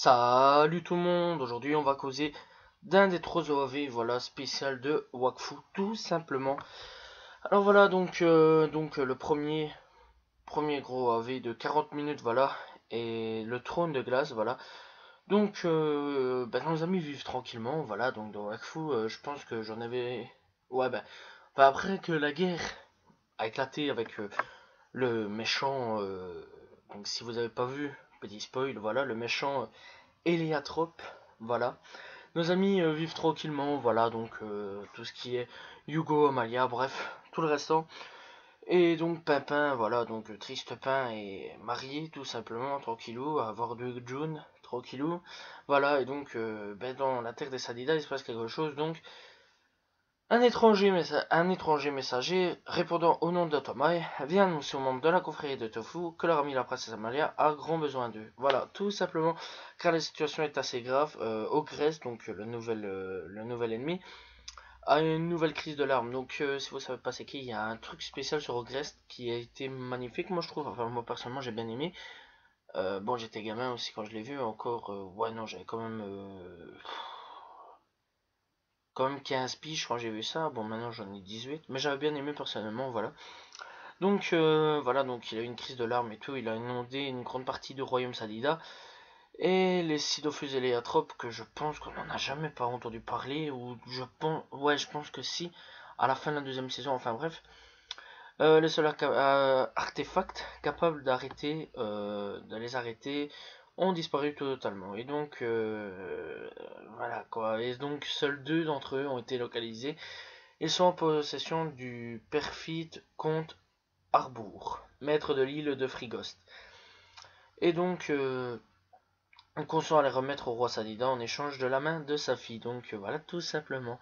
Salut tout le monde, aujourd'hui on va causer d'un des trois OAV, voilà, spécial de Wakfu, tout simplement. Alors voilà, le premier gros OAV de 40 minutes, voilà, et le trône de glace, voilà. Nos amis vivent tranquillement, voilà, donc dans Wakfu, je pense que j'en avais... Ouais, après que la guerre a éclaté avec le méchant, donc si vous avez pas vu, petit spoil, voilà, le méchant Héliatrope, voilà. Nos amis vivent tranquillement, voilà, tout ce qui est Hugo, Amalia, bref, tout le restant. Et donc Pimpin, voilà, Triste Pain est marié tout simplement, tranquillou, à avoir deux June, tranquillou. Voilà, dans la terre des Sadidas, il se passe quelque chose, donc un étranger messager répondant au nom de Tomai vient annoncer aux membres de la confrérie de Tofu que leur amie la princesse Amalia a grand besoin d'eux. Voilà, tout simplement, car la situation est assez grave. Ogress, le nouvel ennemi, a une nouvelle crise de larmes. Si vous savez pas c'est qui, il y a un truc spécial sur Ogress qui a été magnifique, moi je trouve. Enfin, moi personnellement, j'ai bien aimé. Bon, j'étais gamin aussi quand je l'ai vu, encore. Ouais, non, j'avais quand même 15 piges quand j'ai vu ça. Bon, maintenant j'en ai 18, mais j'avais bien aimé personnellement, voilà. Il a eu une crise de larmes et tout, il a inondé une grande partie du royaume Sadida. Et les Sidophus et Léatropes, que je pense qu'on n'en a jamais pas entendu parler, ou je pense que si, à la fin de la deuxième saison, enfin bref. Les seuls artefacts capables de les arrêter, ont disparu totalement. Voilà quoi. Et donc, seuls deux d'entre eux ont été localisés. Ils sont en possession du perfide comte Harbour, maître de l'île de Frigost. Et donc, on consent à les remettre au roi Sadida en échange de la main de sa fille. Voilà, tout simplement.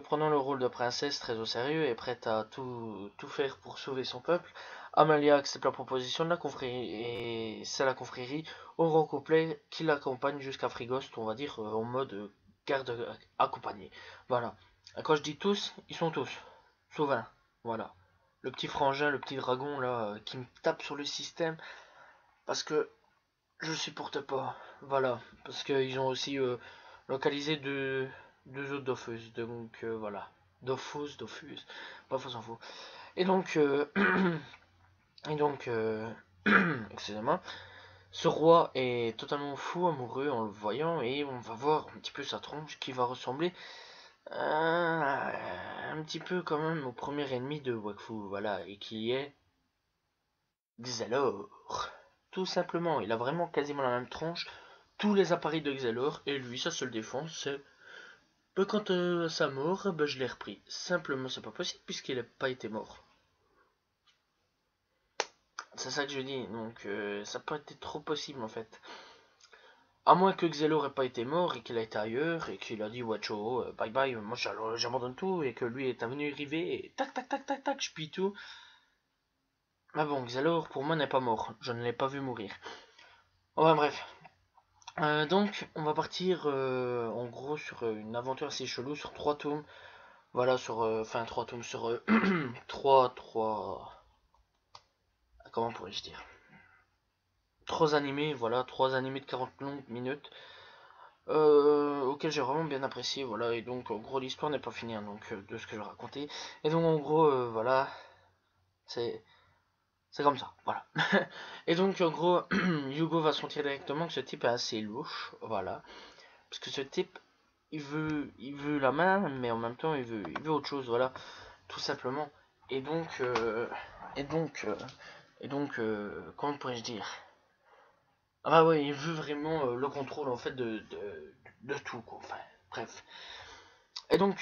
Prenant le rôle de princesse très au sérieux et prête à tout faire pour sauver son peuple, Amalia accepte la proposition de la confrérie et c'est la confrérie au rang complet qui l'accompagne jusqu'à Frigost, on va dire en mode garde accompagné. Voilà. Et quand je dis tous, ils sont tous. Sauf un. Voilà. Le petit frangin, le petit dragon là, qui me tape sur le système parce que je supporte pas. Voilà. Parce qu'ils ont aussi localisé deux autres Dofus. Voilà. Dofus. Bref, on s'en fout. Et donc, euh, et donc, excusez-moi. Ce roi est totalement fou, amoureux en le voyant, et on va voir un petit peu sa tronche qui va ressembler un petit peu quand même au premier ennemi de Wakfu, voilà, et qui est Xalor. Tout simplement, il a vraiment quasiment la même tronche, tous les appareils de Xalor, et lui, sa seule défense, c'est quand sa mort, je l'ai repris. Simplement, c'est pas possible puisqu'il n'a pas été mort. C'est ça que je dis, ça n'a pas été trop possible en fait. À moins que Xelor n'ait pas été mort et qu'il a été ailleurs et qu'il a dit Wacho, bye bye, moi j'abandonne tout et que lui est venu arriver et tac tac tac tac tac, je pille tout. Mais bon, Xelor pour moi n'est pas mort, je ne l'ai pas vu mourir. Ouais, bref. On va partir en gros sur une aventure assez chelou sur 3 tomes. Voilà, enfin 3 tomes sur 3. Comment pourrais-je dire? 3 animés, voilà, 3 animés de 40 longues minutes. Auquel j'ai vraiment bien apprécié, voilà, et donc en gros l'histoire n'est pas finie, hein, de ce que je racontais, et donc en gros, voilà, c'est c'est comme ça, voilà. Et donc en gros, Hugo va sentir directement que ce type est assez louche, voilà, parce que ce type, il veut la main, mais en même temps il veut autre chose, voilà, tout simplement. Et donc, euh, et donc, euh, comment pourrais-je dire? Ah bah ouais, il veut vraiment le contrôle en fait de tout, quoi, enfin, bref. Et on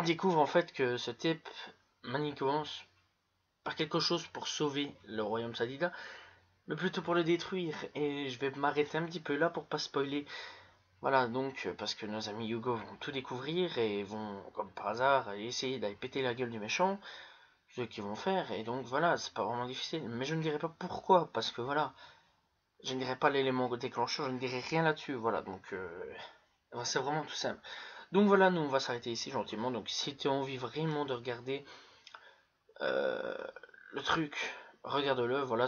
découvre en fait que ce type manigance pas quelque chose pour sauver le royaume Sadida, mais plutôt pour le détruire. Et je vais m'arrêter un petit peu là pour pas spoiler. Voilà, parce que nos amis Hugo vont tout découvrir et vont, comme par hasard, essayer d'aller péter la gueule du méchant, ce qu'ils vont faire. Et donc voilà, c'est pas vraiment difficile. Mais je ne dirai pas pourquoi, parce que voilà, je ne dirai pas l'élément déclencheur, je ne dirai rien là-dessus. Voilà, c'est vraiment tout simple. Donc voilà, nous on va s'arrêter ici gentiment. Donc si tu as envie vraiment de regarder euh, le truc, regarde-le. Voilà,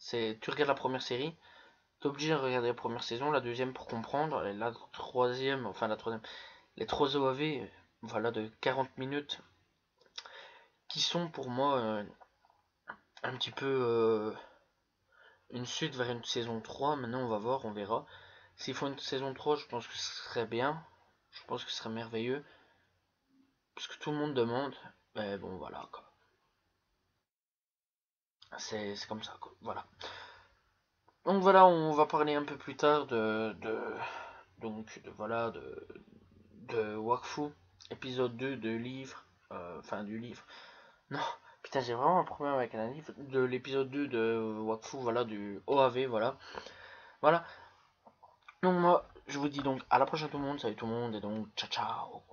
Tu regardes la première série, t'es obligé de regarder la première saison, la deuxième pour comprendre, et la troisième, enfin la troisième, les trois OAV, voilà, de 40 minutes, qui sont pour moi un petit peu une suite vers une saison 3. Maintenant, on va voir, on verra. S'ils font une saison 3, je pense que ce serait bien. Je pense que ce serait merveilleux. Parce que tout le monde demande. Mais bon, voilà, quoi. C'est comme ça, quoi. Voilà. Donc voilà, on va parler un peu plus tard voilà, de Wakfu, épisode 2 de livre. Enfin, du livre. Non, putain, j'ai vraiment un problème avec un livre. De l'épisode 2 de Wakfu, voilà, du OAV, voilà. Voilà. Donc moi, je vous dis donc à la prochaine tout le monde, salut tout le monde, et donc ciao ciao.